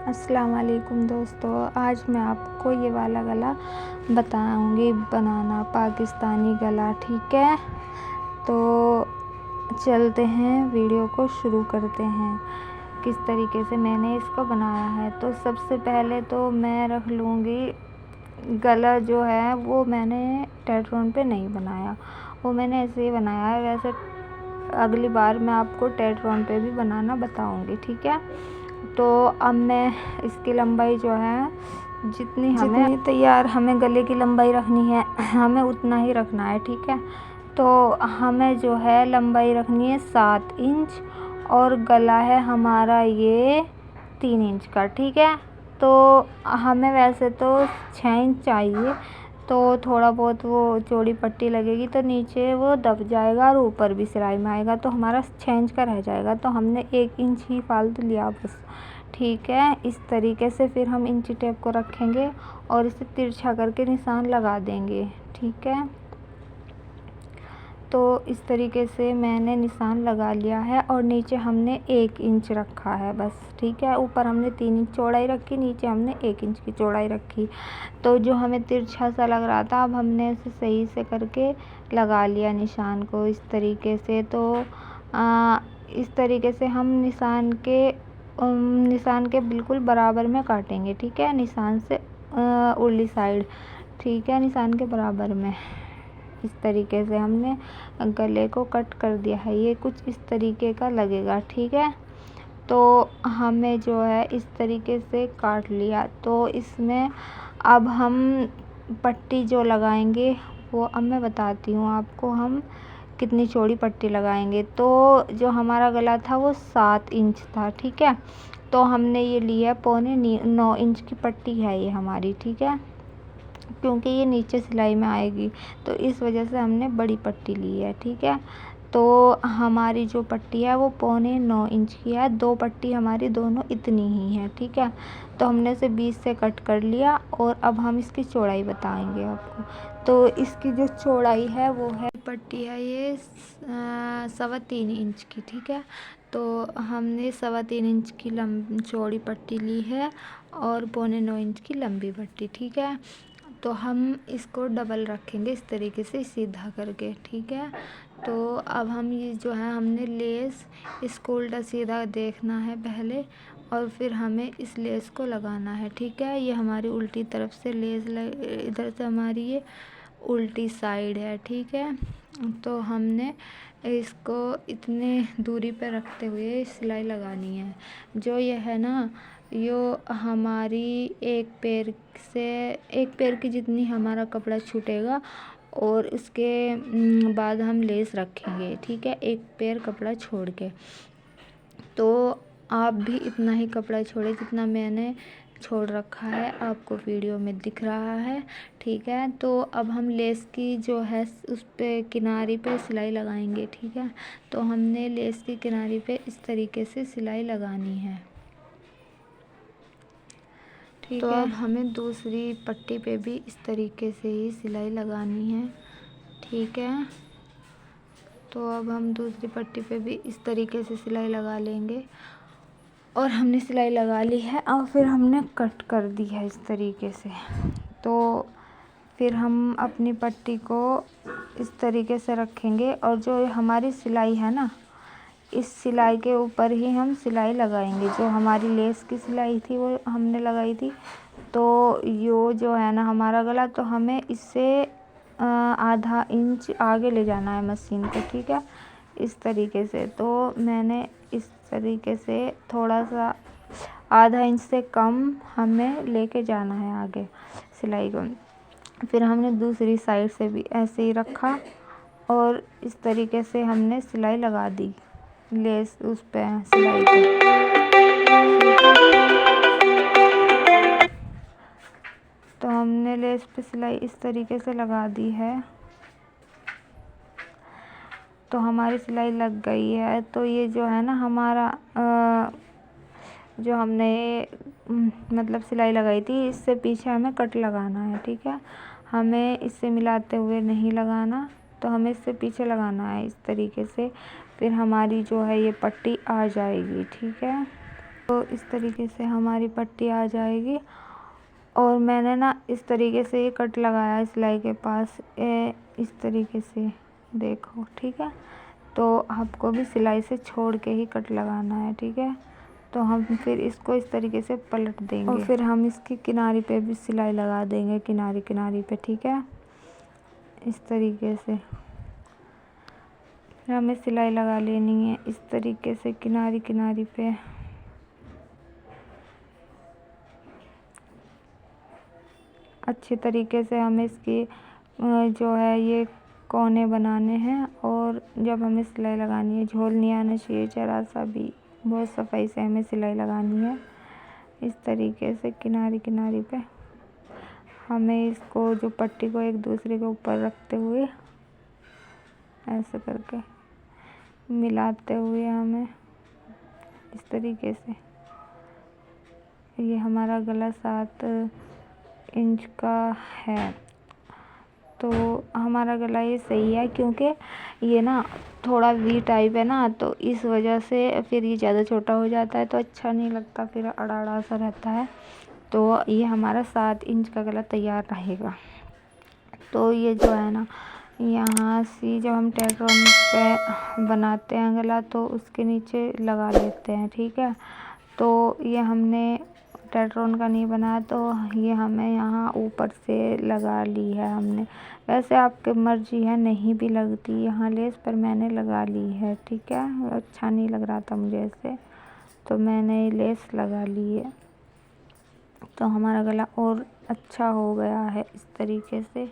अस्सलाम वालेकुम दोस्तों, आज मैं आपको ये वाला गला बताऊंगी बनाना, पाकिस्तानी गला। ठीक है, तो चलते हैं, वीडियो को शुरू करते हैं। किस तरीके से मैंने इसको बनाया है, तो सबसे पहले तो मैं रख लूँगी गला जो है वो मैंने टेट्रोन पे नहीं बनाया, वो मैंने ऐसे ही बनाया है। वैसे अगली बार मैं आपको टेट्रोन पे भी बनाना बताऊंगी। ठीक है, तो अब मैं इसकी लंबाई जो है जितनी तैयार हमें गले की लंबाई रखनी है, हमें उतना ही रखना है। ठीक है, तो हमें जो है लंबाई रखनी है 7 इंच और गला है हमारा ये 3 इंच का। ठीक है, तो हमें वैसे तो 6 इंच चाहिए, तो थोड़ा बहुत वो चौड़ी पट्टी लगेगी तो नीचे वो दब जाएगा और ऊपर भी सिलाई में आएगा, तो हमारा 6 इंच का रह जाएगा, तो हमने 1 इंच ही फालतू लिया बस। ठीक है, इस तरीके से फिर हम इंची टेप को रखेंगे और इसे तिरछा करके निशान लगा देंगे। ठीक है, तो इस तरीके से मैंने निशान लगा लिया है और नीचे हमने 1 इंच रखा है बस। ठीक है, ऊपर हमने 3 इंच चौड़ाई रखी, नीचे हमने 1 इंच की चौड़ाई रखी। तो जो हमें तिरछा सा लग रहा था, अब हमने इसे सही से करके लगा लिया निशान को इस तरीके से। तो इस तरीके से हम निशान के बिल्कुल बराबर में काटेंगे। ठीक है, निशान से उर्ली साइड। ठीक है, निशान के बराबर में इस तरीके से हमने गले को कट कर दिया है। ये कुछ इस तरीके का लगेगा। ठीक है, तो हमें जो है इस तरीके से काट लिया। तो इसमें अब हम पट्टी जो लगाएंगे वो अब मैं बताती हूँ आपको, हम कितनी चौड़ी पट्टी लगाएंगे। तो जो हमारा गला था वो 7 इंच था। ठीक है, तो हमने ये लिया 9.25 इंच की पट्टी है ये हमारी। ठीक है, क्योंकि ये नीचे सिलाई में आएगी तो इस वजह से हमने बड़ी पट्टी ली है। ठीक है, तो हमारी जो पट्टी है वो 9.25 इंच की है, 2 पट्टी हमारी दोनों इतनी ही है। ठीक है, तो हमने इसे 20 से कट कर लिया और अब हम इसकी चौड़ाई बताएंगे आपको। तो इसकी जो चौड़ाई है वो है, पट्टी है ये 3.25 इंच की। ठीक है, तो हमने 3.25 इंच की चौड़ी पट्टी ली है और 9.25 इंच की लंबी पट्टी। ठीक है, तो हम इसको डबल रखेंगे इस तरीके से सीधा करके। ठीक है, तो अब हम ये जो है हमने लेस इसको उल्टा सीधा देखना है पहले और फिर हमें इस लेस को लगाना है। ठीक है, ये हमारी उल्टी तरफ से लेस इधर से हमारी ये उल्टी साइड है। ठीक है, तो हमने इसको इतने दूरी पे रखते हुए सिलाई लगानी है। जो ये है ना, यो हमारी एक पैर की जितनी हमारा कपड़ा छूटेगा और उसके बाद हम लेस रखेंगे। ठीक है, एक पैर कपड़ा छोड़ के, तो आप भी इतना ही कपड़ा छोड़े जितना मैंने छोड़ रखा है, आपको वीडियो में दिख रहा है। ठीक है, तो अब हम लेस की जो है उस पे किनारी पे सिलाई लगाएंगे। ठीक है, तो हमने लेस की किनारी पे इस तरीके से सिलाई लगानी है। ठीक है, अब हमें दूसरी पट्टी पे भी इस तरीके से ही सिलाई लगानी है। ठीक है, तो अब हम दूसरी पट्टी पे भी इस तरीके से सिलाई लगा लेंगे और हमने सिलाई लगा ली है और फिर हमने कट कर दी है इस तरीके से। तो फिर हम अपनी पट्टी को इस तरीके से रखेंगे और जो हमारी सिलाई है ना, इस सिलाई के ऊपर ही हम सिलाई लगाएंगे। जो हमारी लेस की सिलाई थी वो हमने लगाई थी, तो यो जो है ना हमारा गला, तो हमें इससे आधा इंच आगे ले जाना है मशीन को। ठीक है, इस तरीके से। तो मैंने इस तरीके से थोड़ा सा आधा इंच से कम हमें लेके जाना है आगे सिलाई को। फिर हमने दूसरी साइड से भी ऐसे ही रखा और इस तरीके से हमने सिलाई लगा दी लेस उस पे सिलाई पे। तो हमने लेस पे सिलाई इस तरीके से लगा दी है, तो हमारी सिलाई लग गई है। तो ये जो है ना हमारा जो हमने मतलब सिलाई लगाई थी, इससे पीछे हमें कट लगाना है। ठीक है, हमें इससे मिलाते हुए नहीं लगाना, तो हमें इससे पीछे लगाना है इस तरीके से। फिर हमारी जो है ये पट्टी आ जाएगी। ठीक है, तो इस तरीके से हमारी पट्टी आ जाएगी। और मैंने ना इस तरीके से ये कट लगाया सिलाई के पास, इस तरीके से देखो, ठीक है। तो आपको भी सिलाई से छोड़ के ही कट लगाना है, ठीक है। तो हम फिर इसको इस तरीके से पलट देंगे और फिर हम इसकी किनारी पे भी सिलाई लगा देंगे, किनारी किनारी पे, ठीक है। इस तरीके से फिर हमें सिलाई लगा लेनी है इस तरीके से किनारी किनारी पे। अच्छे तरीके से हमें इसकी जो है ये कोने बनाने हैं। और जब हमें सिलाई लगानी है, झोल नहीं आना चाहिए जरा सा भी, बहुत सफाई से हमें सिलाई लगानी है। इस तरीके से किनारी किनारी पे हमें इसको जो पट्टी को एक दूसरे के ऊपर रखते हुए ऐसे करके मिलाते हुए हमें इस तरीके से, ये हमारा गला 7 इंच का है। तो हमारा गला ये सही है, क्योंकि ये ना थोड़ा वी टाइप है ना, तो इस वजह से फिर ये ज़्यादा छोटा हो जाता है तो अच्छा नहीं लगता, फिर अड़ा अड़ा सा रहता है। तो ये हमारा 7 इंच का गला तैयार रहेगा। तो ये जो है ना, यहाँ से जब हम टेट्रॉन पे बनाते हैं गला तो उसके नीचे लगा लेते हैं, ठीक है। तो ये हमने टेट्रॉन का नहीं बनाया, तो ये हमें यहाँ ऊपर से लगा ली है हमने। वैसे आपकी मर्जी है, नहीं भी लगती यहाँ लेस, पर मैंने लगा ली है, ठीक है। अच्छा नहीं लग रहा था मुझे ऐसे, तो मैंने ये लेस लगा ली है। तो हमारा गला और अच्छा हो गया है इस तरीके से।